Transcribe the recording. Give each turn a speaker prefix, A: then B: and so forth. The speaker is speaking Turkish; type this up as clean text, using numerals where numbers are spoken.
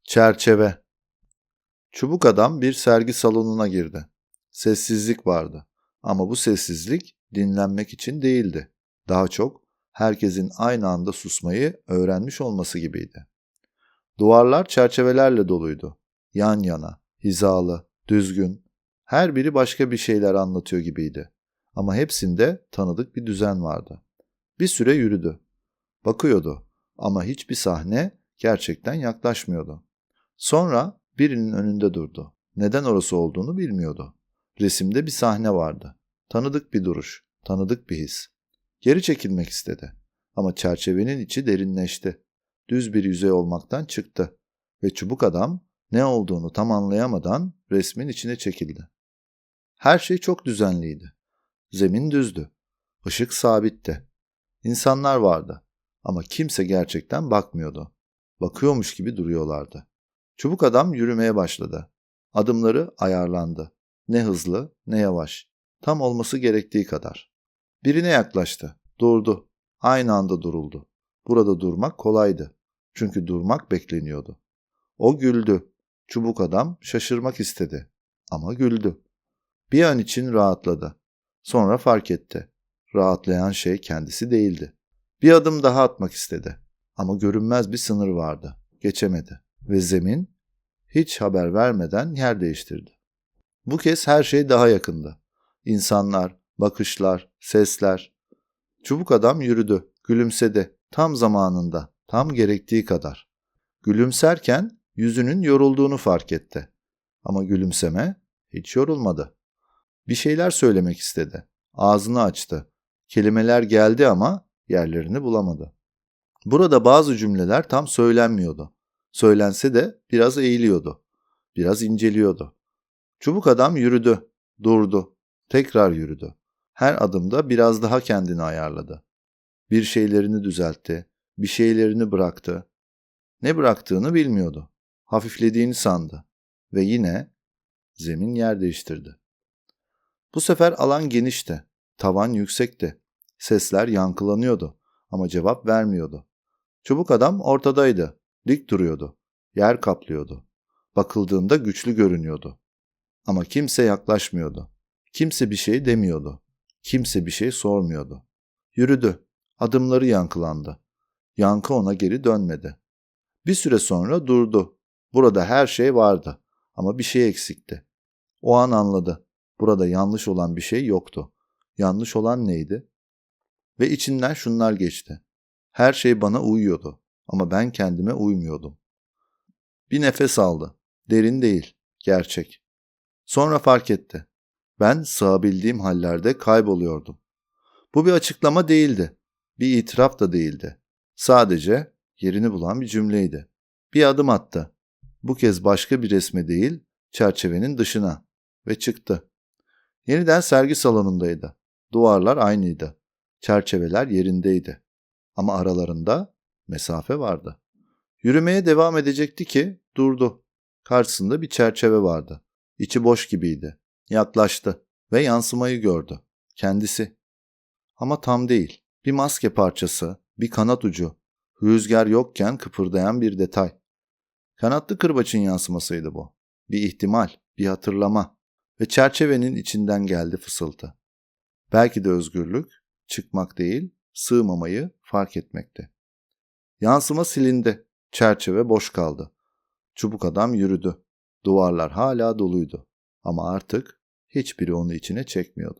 A: Çerçeve. Çubuk adam bir sergi salonuna girdi. Sessizlik vardı. Ama bu sessizlik dinlenmek için değildi. Daha çok herkesin aynı anda susmayı öğrenmiş olması gibiydi. Duvarlar çerçevelerle doluydu. Yan yana, hizalı, düzgün. Her biri başka bir şeyler anlatıyor gibiydi. Ama hepsinde tanıdık bir düzen vardı. Bir süre yürüdü. Bakıyordu ama hiçbir sahne gerçekten yaklaşmıyordu. Sonra birinin önünde durdu. Neden orası olduğunu bilmiyordu. Resimde bir sahne vardı. Tanıdık bir duruş, tanıdık bir his. Geri çekilmek istedi. Ama çerçevenin içi derinleşti. Düz bir yüzey olmaktan çıktı. Ve çubuk adam ne olduğunu tam anlayamadan resmin içine çekildi. Her şey çok düzenliydi. Zemin düzdü. Işık sabitti. İnsanlar vardı. Ama kimse gerçekten bakmıyordu. Bakıyormuş gibi duruyorlardı. Çubuk adam yürümeye başladı. Adımları ayarlandı. Ne hızlı ne yavaş. Tam olması gerektiği kadar. Birine yaklaştı. Durdu. Aynı anda duruldu. Burada durmak kolaydı. Çünkü durmak bekleniyordu. O güldü. Çubuk adam şaşırmak istedi. Ama güldü. Bir an için rahatladı. Sonra fark etti. Rahatlayan şey kendisi değildi. Bir adım daha atmak istedi. Ama görünmez bir sınır vardı. Geçemedi. Ve zemin hiç haber vermeden yer değiştirdi. Bu kez her şey daha yakındı. İnsanlar, bakışlar, sesler. Çubuk adam yürüdü, gülümsedi. Tam zamanında, tam gerektiği kadar. Gülümserken yüzünün yorulduğunu fark etti. Ama gülümseme hiç yorulmadı. Bir şeyler söylemek istedi. Ağzını açtı. Kelimeler geldi ama yerlerini bulamadı. Burada bazı cümleler tam söylenmiyordu. Söylense de biraz eğiliyordu. Biraz inceliyordu. Çubuk adam yürüdü, durdu, tekrar yürüdü. Her adımda biraz daha kendini ayarladı. Bir şeylerini düzeltti, bir şeylerini bıraktı. Ne bıraktığını bilmiyordu. Hafiflediğini sandı. Ve yine zemin yer değiştirdi. Bu sefer alan genişti. Tavan yüksekti. Sesler yankılanıyordu ama cevap vermiyordu. Çubuk adam ortadaydı. Dik duruyordu. Yer kaplıyordu. Bakıldığında güçlü görünüyordu. Ama kimse yaklaşmıyordu. Kimse bir şey demiyordu. Kimse bir şey sormuyordu. Yürüdü. Adımları yankılandı. Yankı ona geri dönmedi. Bir süre sonra durdu. Burada her şey vardı ama bir şey eksikti. O an anladı. Burada yanlış olan bir şey yoktu. Yanlış olan neydi? Ve içinden şunlar geçti. Her şey bana uyuyordu ama ben kendime uymuyordum. Bir nefes aldı. Derin değil, gerçek. Sonra fark etti. Ben sığabildiğim hallerde kayboluyordum. Bu bir açıklama değildi. Bir itiraf da değildi. Sadece yerini bulan bir cümleydi. Bir adım attı. Bu kez başka bir resme değil, çerçevenin dışına ve çıktı. Yeniden sergi salonundaydı. Duvarlar aynıydı. Çerçeveler yerindeydi. Ama aralarında mesafe vardı. Yürümeye devam edecekti ki durdu. Karşısında bir çerçeve vardı. İçi boş gibiydi. Yaklaştı ve yansımayı gördü. Kendisi. Ama tam değil. Bir maske parçası, bir kanat ucu. Rüzgar yokken kıpırdayan bir detay. Kanatlı kırbaçın yansımasıydı bu. Bir ihtimal, bir hatırlama. Ve çerçevenin içinden geldi fısıltı. Belki de özgürlük, çıkmak değil, sığmamayı fark etmekti. Yansıma silindi. Çerçeve boş kaldı. Çubuk adam yürüdü. Duvarlar hala doluydu. Ama artık hiçbiri onu içine çekmiyordu.